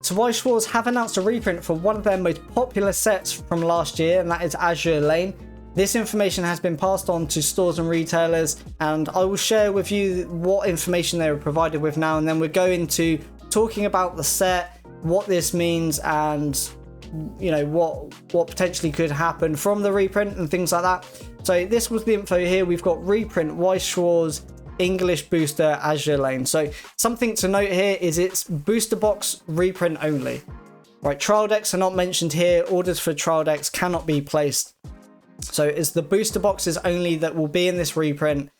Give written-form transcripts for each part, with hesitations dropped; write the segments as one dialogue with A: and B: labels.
A: So Weiss Schwarz have announced a reprint for one of their most popular sets from last year, and that is Azur Lane. This information has been passed on to stores and retailers, and I will share with you what information they were provided with now, and then we'll go into talking about the set, what this means, and you know what potentially could happen from the reprint and things like that. So this was the info here. We've got reprint Weiss Schwarz English booster Azur Lane. So something to note here is it's booster box reprint only. Right, trial decks are not mentioned here. Orders for trial decks cannot be placed. So it's the booster boxes only that will be in this reprint,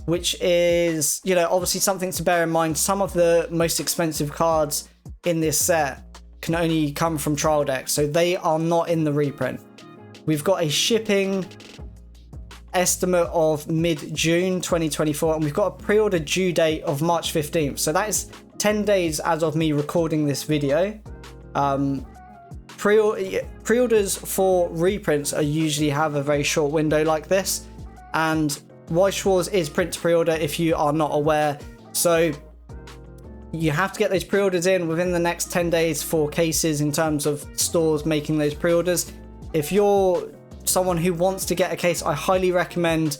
A: which is, you know, obviously something to bear in mind. Some of the most expensive cards in this set can only come from trial decks, so they are not in the reprint. We've got a shipping estimate of mid-June 2024, and we've got a pre-order due date of March 15th. So that is 10 days as of me recording this video. Pre-orders for reprints are usually have a very short window like this, and Weiss Schwarz is print to pre-order if you are not aware. So you have to get those pre-orders in within the next 10 days for cases in terms of stores making those pre-orders. If you're someone who wants to get a case, I highly recommend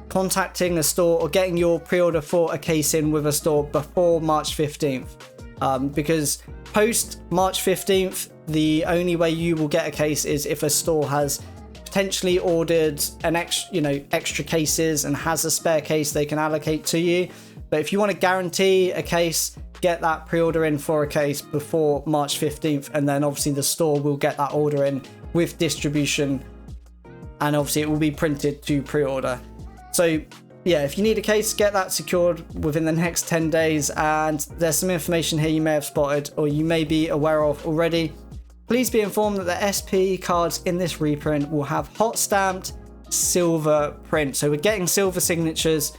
A: contacting a store or getting your pre-order for a case in with a store before March 15th, because post March 15th, the only way you will get a case is if a store has potentially ordered an extra cases and has a spare case they can allocate to you. But if you want to guarantee a case, get that pre-order in for a case before March 15th, and then obviously the store will get that order in with distribution, and obviously it will be printed to pre-order. So yeah, if you need a case, get that secured within the next 10 days. And there's some information here you may have spotted or you may be aware of already. Please be informed that the SP cards in this reprint will have hot stamped silver print. So we're getting silver signatures,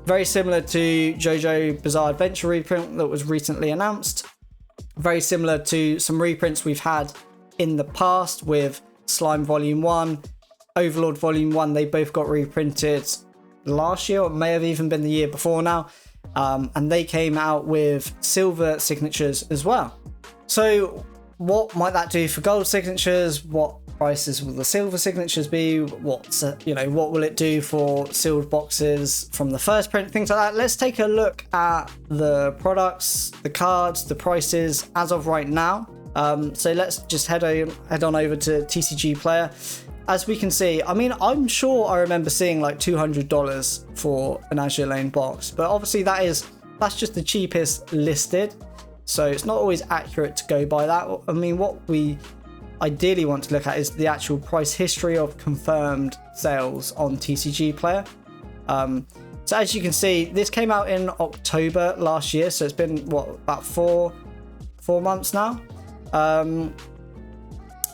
A: very similar to JoJo Bizarre Adventure reprint that was recently announced. Very similar to some reprints we've had in the past with Slime Volume 1, Overlord Volume 1. They both got reprinted last year, or it may have even been the year before now. And they came out with silver signatures as well. So what might that do for gold signatures? What prices will the silver signatures be? What will it do for sealed boxes from the first print? Things like that. Let's take a look at the products, the cards, the prices as of right now. So let's just head on over to TCG Player. As we can see, I mean, I'm sure I remember seeing like $200 for an Azur Lane box, but obviously that's just the cheapest listed, so it's not always accurate to go by that. I mean, what we ideally want to look at is the actual price history of confirmed sales on TCG Player. So as you can see, this came out in October last year, so it's been about four months now.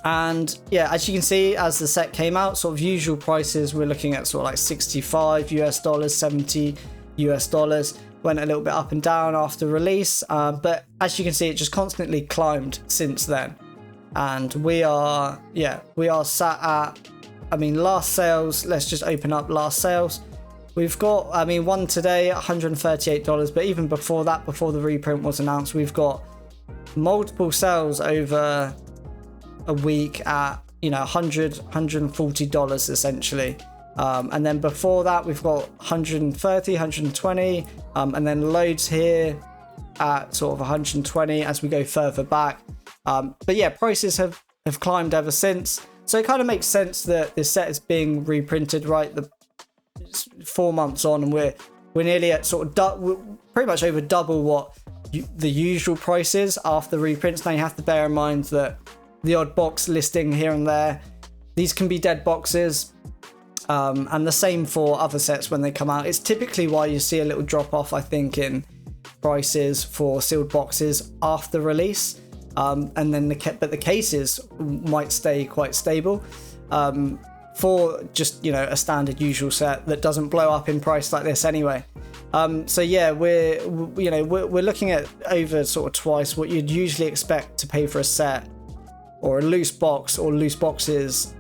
A: And yeah, as you can see, as the set came out, sort of usual prices, we're looking at sort of like $65 US, $70 US. Went a little bit up and down after release, but as you can see, it just constantly climbed since then. And we are sat at, I mean, last sales, let's just open up last sales. We've got, I mean, one today, $138, but even before that, before the reprint was announced, we've got multiple sales over a week at, you know, $140 essentially. And then before that, we've got 130, 120, and then loads here at sort of 120 as we go further back. But yeah, prices have climbed ever since. So it kind of makes sense that this set is being reprinted, right? It's 4 months on, and we're nearly at sort of pretty much over double what the usual price is after reprints. Now you have to bear in mind that the odd box listing here and there, these can be dead boxes, and the same for other sets when they come out. It's typically why you see a little drop off, I think, in prices for sealed boxes after release, and then the cases might stay quite stable for just, you know, a standard usual set that doesn't blow up in price like this anyway. So yeah, we're looking at over sort of twice what you'd usually expect to pay for a set or a loose box or loose boxes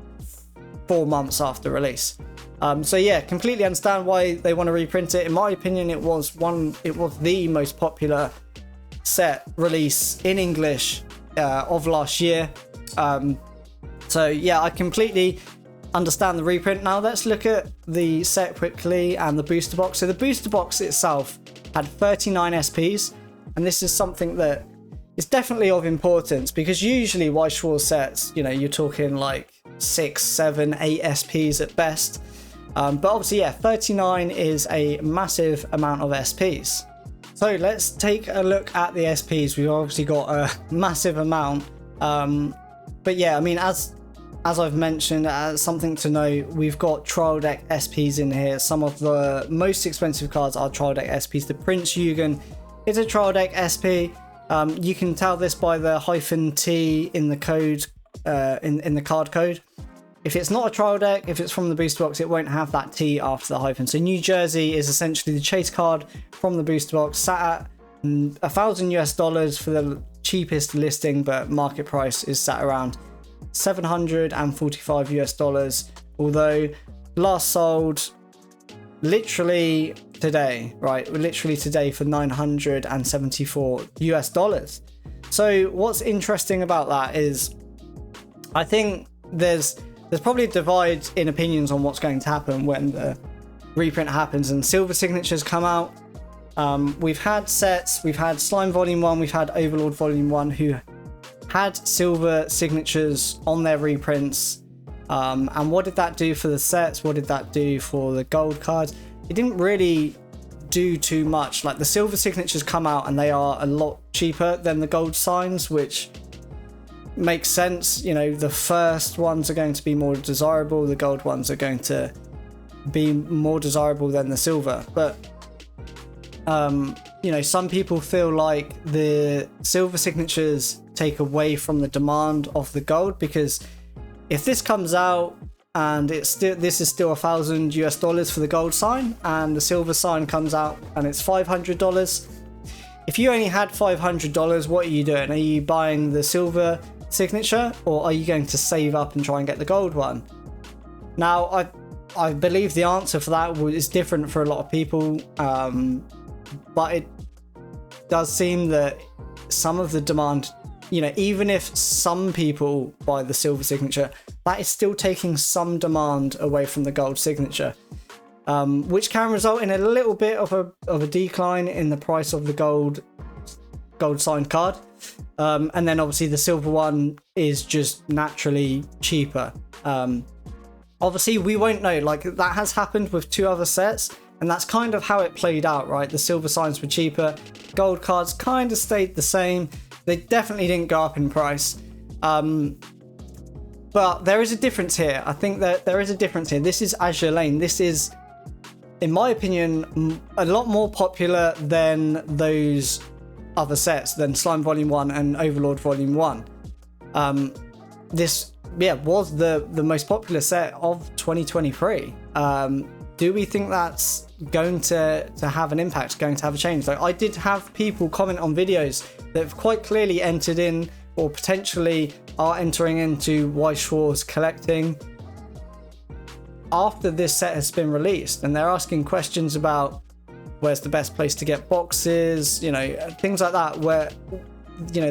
A: 4 months after release. So yeah, completely understand why they want to reprint it. In my opinion, it was the most popular set release in English of last year. So yeah, I completely understand the reprint. Now let's look at the set quickly and the booster box. So the booster box itself had 39 SPs, and this is something that is definitely of importance, because usually Weiss Schwarz sets, you know, you're talking like 6, 7, 8 SPs at best. But obviously, yeah, 39 is a massive amount of SPs. So let's take a look at the SPs. We've obviously got a massive amount. But yeah, I mean, as I've mentioned, something to know, we've got trial deck SPs in here. Some of the most expensive cards are trial deck SPs. The Prince Eugen is a trial deck SP. You can tell this by the -T in the code, in the card code. If it's not a trial deck, if it's from the booster box, it won't have that T after the hyphen. So New Jersey is essentially the chase card from the booster box, sat at $1,000 for the cheapest listing, but market price is sat around $745, although last sold literally today, right? Literally today for $974. So what's interesting about that is, I think there's probably a divide in opinions on what's going to happen when the reprint happens and silver signatures come out. We've had sets, we've had Slime Volume 1, we've had Overlord Volume 1 who had silver signatures on their reprints. And what did that do for the sets? What did that do for the gold cards? It didn't really do too much. Like, the silver signatures come out and they are a lot cheaper than the gold signs, which makes sense. You know, the first ones are going to be more desirable, the gold ones are going to be more desirable than the silver. But you know, some people feel like the silver signatures take away from the demand of the gold, because if this comes out and this is still $1,000 for the gold sign, and the silver sign comes out and it's $500, if you only had $500, what are you doing? Are you buying the silver signature, or are you going to save up and try and get the gold one? Now, I believe the answer for that is different for a lot of people, but it does seem that some of the demand, you know, even if some people buy the silver signature, that is still taking some demand away from the gold signature, which can result in a little bit of a decline in the price of the gold signed card. And then obviously the silver one is just naturally cheaper. Obviously we won't know, like, that has happened with 2 other sets, and that's kind of how it played out, right? The silver signs were cheaper, gold cards kind of stayed the same. They definitely didn't go up in price. But there is a difference here. I think that there is a difference here. This is Azur Lane. This is, in my opinion, a lot more popular than those other sets, than Slime Volume 1 and Overlord Volume 1. This, yeah, was the most popular set of 2023. Do we think that's going to have an impact, going to have a change? Like, I did have people comment on videos that have quite clearly entered in, or potentially are entering into Weiss Schwarz collecting after this set has been released, and they're asking questions about where's the best place to get boxes, you know, things like that, where, you know,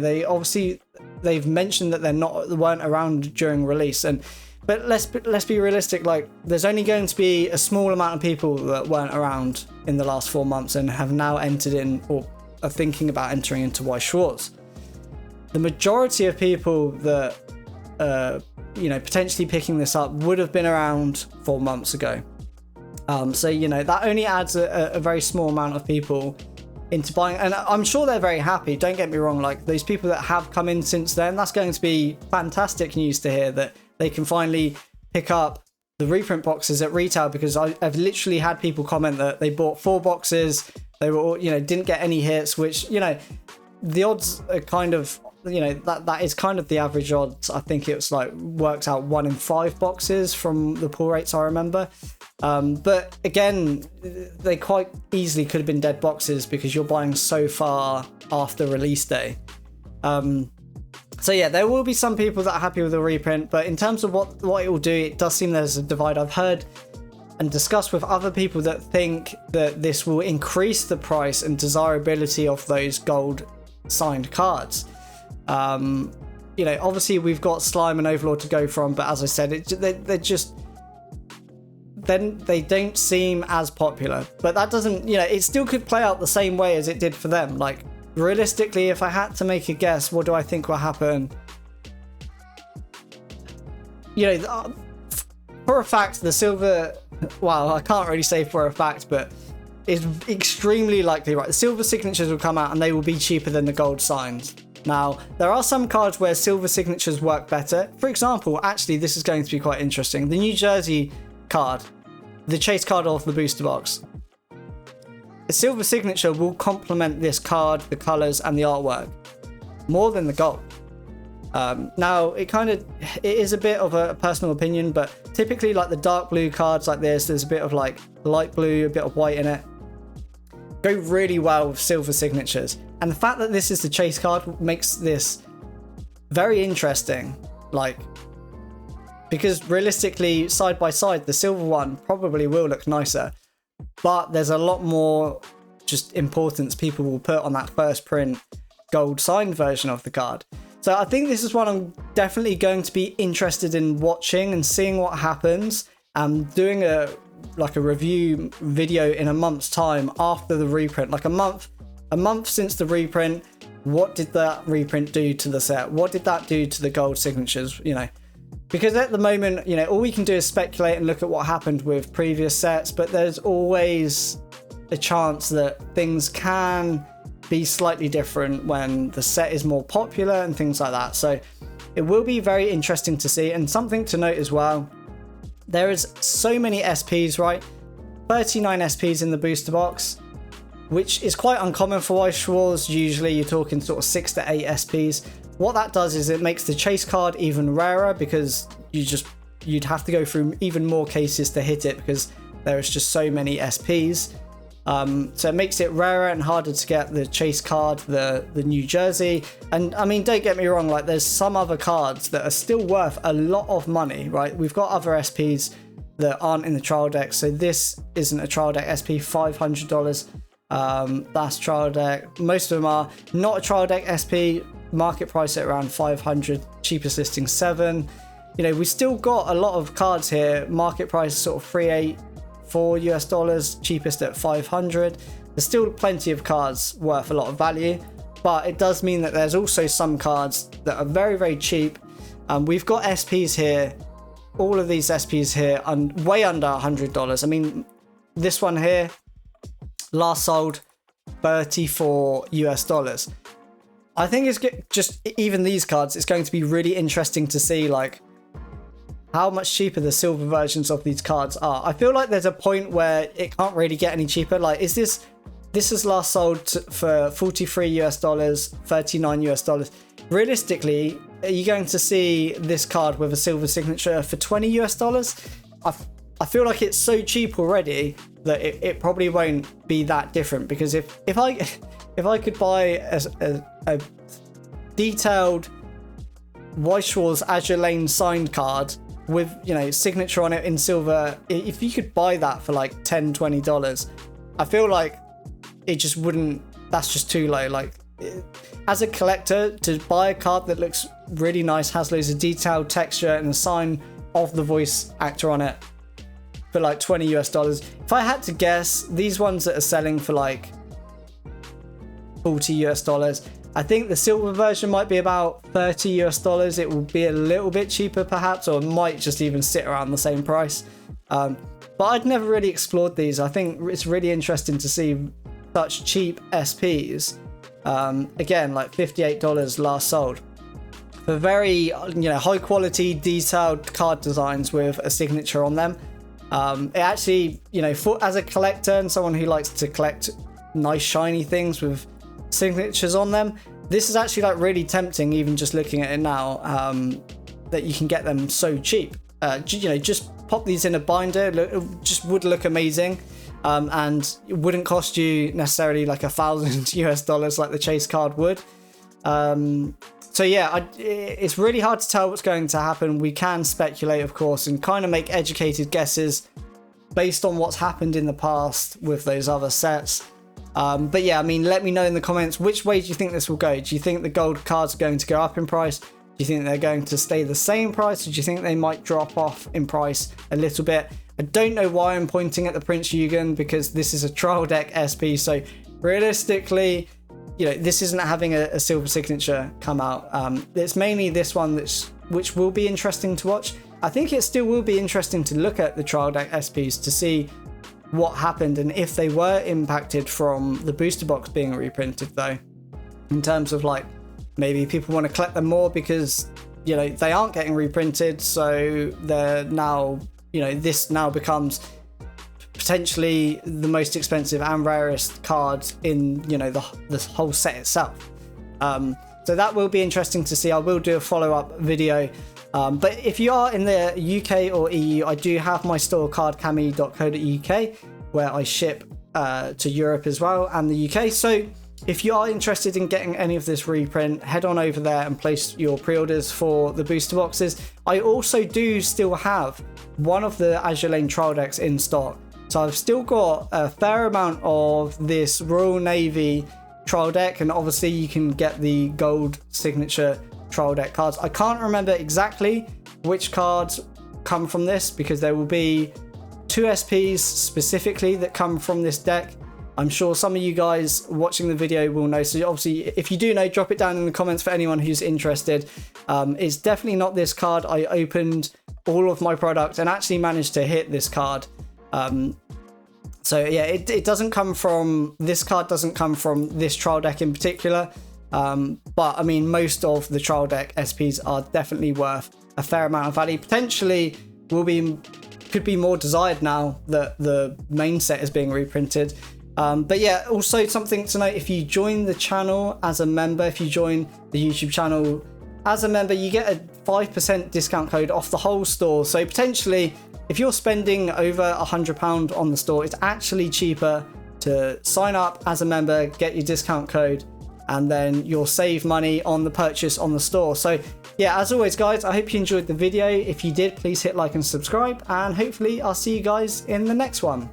A: they've mentioned that they weren't around during release. But let's be realistic, like, there's only going to be a small amount of people that weren't around in the last 4 months and have now entered in, or are thinking about entering into Weiss Schwarz. The majority of people that you know, potentially picking this up would have been around 4 months ago. So, you know, that only adds a very small amount of people into buying, and I'm sure they're very happy, don't get me wrong. Like, those people that have come in since then, that's going to be fantastic news to hear, that they can finally pick up the reprint boxes at retail, because I've literally had people comment that they bought 4 boxes, they were all, you know, didn't get any hits, which, you know, the odds are kind of, you know, that is kind of the average odds. I think it's like works out 1 in 5 boxes from the pull rates I remember. But again, they quite easily could have been dead boxes, because you're buying so far after release day. So yeah, there will be some people that are happy with the reprint, but in terms of what it will do, it does seem there's a divide. I've heard and discussed with other people that think that this will increase the price and desirability of those gold signed cards. You know, obviously we've got Slime and Overlord to go from, but as I said, they're just, then they don't seem as popular. But that doesn't, you know, it still could play out the same way as it did for them. Like, realistically, if I had to make a guess, what do I think will happen? You know, for a fact, the silver, well, I can't really say for a fact, but it's extremely likely, right? The silver signatures will come out and they will be cheaper than the gold signs. Now, there are some cards where silver signatures work better. For example, actually, this is going to be quite interesting. The New Jersey card, the chase card off the booster box. The silver signature will complement this card, the colors, and the artwork more than the gold. Now, it is a bit of a personal opinion, but typically, like the dark blue cards like this, there's a bit of like light blue, a bit of white in it, go really well with silver signatures. And the fact that this is the chase card makes this very interesting, like, because realistically, side by side, the silver one probably will look nicer, but there's a lot more just importance people will put on that first print gold signed version of the card. So I think this is one I'm definitely going to be interested in watching and seeing what happens. Doing a review video in a month's time after the reprint, like a month since the reprint. What did that reprint do to the set? What did that do to the gold signatures? You know, because at the moment, you know, all we can do is speculate and look at what happened with previous sets, but there's always a chance that things can be slightly different when the set is more popular and things like that. So it will be very interesting to see. And something to note as well, there is so many SPs, right? 39 SPs in the booster box, which is quite uncommon for Weiss Schwarz. Usually you're talking sort of 6 to 8 SPs. What that does is it makes the chase card even rarer, because you'd have to go through even more cases to hit it because there is just so many SPs. So it makes it rarer and harder to get the chase card, the New Jersey. And I mean, don't get me wrong, like there's some other cards that are still worth a lot of money, right? We've got other SPs that aren't in the trial deck. So this isn't a trial deck SP, $500. That's trial deck. Most of them are not a trial deck SP, market price at around 500, cheapest listing 7. You know, we still got a lot of cards here, market price sort of $384 US, cheapest at 500. There's still plenty of cards worth a lot of value, but it does mean that there's also some cards that are very, very cheap. We've got SPs here, all of these SPs here, way under $100. I mean, this one here, last sold $34 US. I think it's just, even these cards, it's going to be really interesting to see like how much cheaper the silver versions of these cards are. I feel like there's a point where it can't really get any cheaper. Like, is this is last sold for $43 US, $39 US. Realistically, are you going to see this card with a silver signature for $20 US? I feel like it's so cheap already that it probably won't be that different, because if I could buy a detailed Weiss Schwarz Azure Lane signed card with, you know, signature on it in silver, if you could buy that for like $10-20, I feel like it just wouldn't, that's just too low. Like, as a collector, to buy a card that looks really nice, has loads of detailed texture and a sign of the voice actor on it for like $20 US. If I had to guess, these ones that are selling for like $40 US, I think the silver version might be about $30 US. It will be a little bit cheaper perhaps, or it might just even sit around the same price. But I'd never really explored these. I think it's really interesting to see such cheap SPs. Again, like $58 last sold for very, you know, high quality detailed card designs with a signature on them. It actually, you know, as a collector and someone who likes to collect nice shiny things with signatures on them, this is actually like really tempting, even just looking at it now, that you can get them so cheap. You know, just pop these in a binder, it just would look amazing, and it wouldn't cost you necessarily like $1,000 US like the chase card would. So yeah, it's really hard to tell what's going to happen. We can speculate, of course, and kind of make educated guesses based on what's happened in the past with those other sets. But yeah, I mean, let me know in the comments, which way do you think this will go? Do you think the gold cards are going to go up in price? Do you think they're going to stay the same price? Or do you think they might drop off in price a little bit? I don't know why I'm pointing at the Prince Eugen, because this is a trial deck SP. So realistically, you know, this isn't having a silver signature come out. It's mainly this one which will be interesting to watch. I think it still will be interesting to look at the trial deck SPs to see what happened and if they were impacted from the booster box being reprinted, though, in terms of like maybe people want to collect them more because, you know, they aren't getting reprinted, so they're now, you know, this now becomes potentially the most expensive and rarest cards in, you know, the whole set itself. So that will be interesting to see. I will do a follow-up video. But if you are in the UK or EU, I do have my store cardcami.co.uk where I ship to Europe as well and the UK. So if you are interested in getting any of this reprint, head on over there and place your pre-orders for the booster boxes. I also do still have one of the Azure Lane trial decks in stock. So I've still got a fair amount of this Royal Navy trial deck, and obviously you can get the gold signature trial deck cards. I can't remember exactly which cards come from this because there will be 2 SPs specifically that come from this deck. I'm sure some of you guys watching the video will know. So obviously, if you do know, drop it down in the comments for anyone who's interested. It's definitely not this card. I opened all of my products and actually managed to hit this card. So yeah, it doesn't come from, this card doesn't come from this trial deck in particular. But I mean, most of the trial deck SPs are definitely worth a fair amount of value. Potentially could be more desired now that the main set is being reprinted. But yeah, also something to note, if you join the channel as a member, if you join the YouTube channel as a member, you get a 5% discount code off the whole store. So potentially, if you're spending over £100 on the store, it's actually cheaper to sign up as a member, get your discount code, and then you'll save money on the purchase on the store. So yeah, as always guys, I hope you enjoyed the video. If you did, please hit like and subscribe, and hopefully I'll see you guys in the next one.